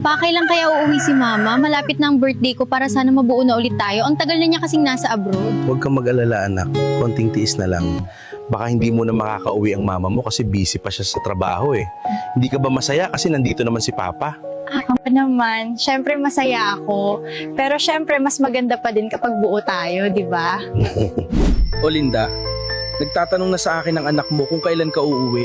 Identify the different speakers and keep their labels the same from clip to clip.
Speaker 1: Pakailan kaya uuwi si Mama? Malapit na ang birthday ko para sana mabuo na ulit tayo. Ang tagal na niya kasing nasa abroad.
Speaker 2: Huwag kang mag-alala anak, konting tiis na lang. Baka hindi mo na makakauwi ang mama mo kasi busy pa siya sa trabaho eh. Hindi ka ba masaya kasi nandito naman si Papa?
Speaker 3: Ako naman, syempre masaya ako. Pero syempre mas maganda pa din kapag buo tayo, di ba?
Speaker 4: O Linda, nagtatanong na sa akin ang anak mo kung kailan ka uuwi.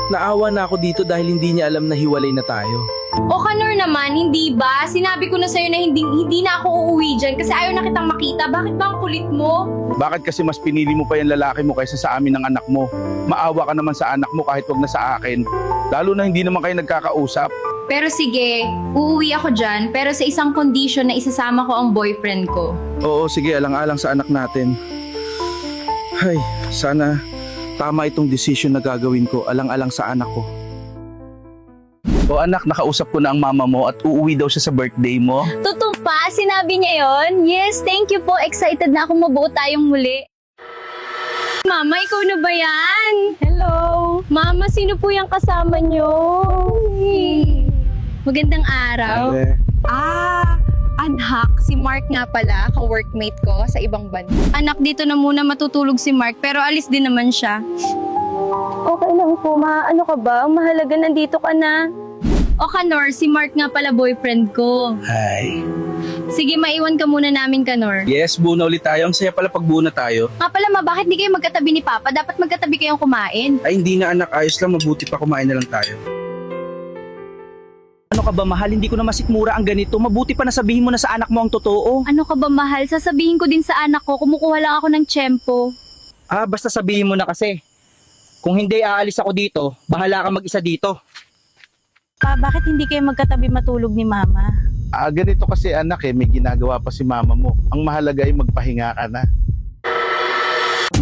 Speaker 4: Naawa na ako dito dahil hindi niya alam na hiwalay na tayo.
Speaker 1: O Kanor naman, hindi ba? Sinabi ko na sa'yo na hindi na ako uuwi dyan kasi ayaw na kitang makita. Bakit ba ang kulit mo?
Speaker 2: Bakit kasi mas pinili mo pa yung lalaki mo kaysa sa amin ng anak mo? Maawa ka naman sa anak mo kahit wag na sa akin. Lalo na hindi naman kayo nagkakausap.
Speaker 1: Pero sige, uuwi ako dyan pero sa isang condition na isasama ko ang boyfriend ko.
Speaker 4: Oo, sige, alang-alang sa anak natin. Ay, sana tama itong decision na gagawin ko alang-alang sa anak ko.
Speaker 2: O anak, nakausap ko na ang mama mo at uuwi daw siya sa birthday mo.
Speaker 1: Totoo pa? Sinabi niya yon? Yes, thank you po. Excited na akong mabuo tayong muli. Mama, ikaw na ba yan?
Speaker 3: Hello!
Speaker 1: Mama, sino po yung kasama niyo? Magandang araw. Anak, si Mark nga pala, ka-workmate ko sa ibang bansa. Anak, dito na muna matutulog si Mark, pero alis din naman siya.
Speaker 3: Okay lang po, ma. Ano ka ba? Ang mahalaga nandito ka na.
Speaker 1: O Kanor, si Mark nga pala boyfriend ko.
Speaker 2: Hi.
Speaker 1: Sige, maiwan ka muna namin, Kanor.
Speaker 4: Yes, buo na ulit tayo. Ang saya pala pag buo na tayo.
Speaker 1: Nga pala ma, bakit di kayo magkatabi ni Papa? Dapat magkatabi kayong kumain.
Speaker 4: Ay, hindi na anak. Ayos lang, mabuti pa kumain na lang tayo.
Speaker 5: Ano ka ba mahal? Hindi ko na masikmura ang ganito. Mabuti pa na sabihin mo na sa anak mo ang totoo.
Speaker 1: Ano ka ba mahal? Sasabihin ko din sa anak ko, kumukuha lang ako ng tiyempo.
Speaker 5: Basta sabihin mo na kasi. Kung hindi aalis ako dito, bahala ka mag-isa dito.
Speaker 3: Pa, bakit hindi kayo magkatabi matulog ni Mama?
Speaker 2: Ganito kasi anak eh, may ginagawa pa si mama mo. Ang mahalaga ay magpahinga ka na.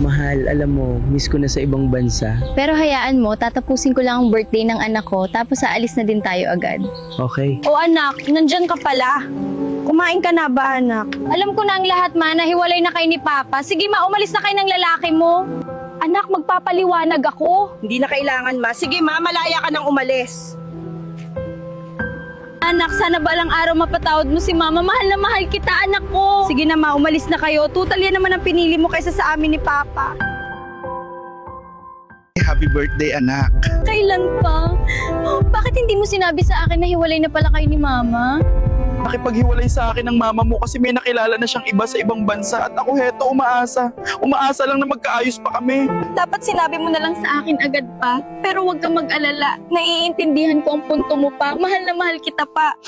Speaker 6: Mahal, alam mo, miss ko na sa ibang bansa.
Speaker 1: Pero hayaan mo, tatapusin ko lang ang birthday ng anak ko, tapos aalis na din tayo agad.
Speaker 6: Okay?
Speaker 3: O anak, nandyan ka pala. Kumain ka na ba, anak?
Speaker 1: Alam ko na ang lahat ma, nahiwalay na kayo ni Papa. Sige ma, umalis na kayo ng lalaki mo.
Speaker 3: Anak, magpapaliwanag ako. Hindi na kailangan, ma. Sige, ma, malaya ka nang umalis.
Speaker 1: Anak, sana balang araw mapatawad mo si Mama. Mahal na mahal kita, anak ko.
Speaker 3: Sige na, ma, umalis na kayo. Total yan naman ang pinili mo kaysa sa amin ni Papa.
Speaker 2: Happy birthday anak.
Speaker 1: Kailan pa? Oh, bakit hindi mo sinabi sa akin na hiwalay na pala kayo ni Mama?
Speaker 2: Nakipaghiwalay sa akin ng mama mo kasi may nakilala na siyang iba sa ibang bansa at ako heto umaasa. Umaasa lang na magkaayos pa kami.
Speaker 1: Dapat sinabi mo na lang sa akin agad pa. Pero huwag kang mag-alala. Naiintindihan ko ang punto mo pa. Mahal na mahal kita pa.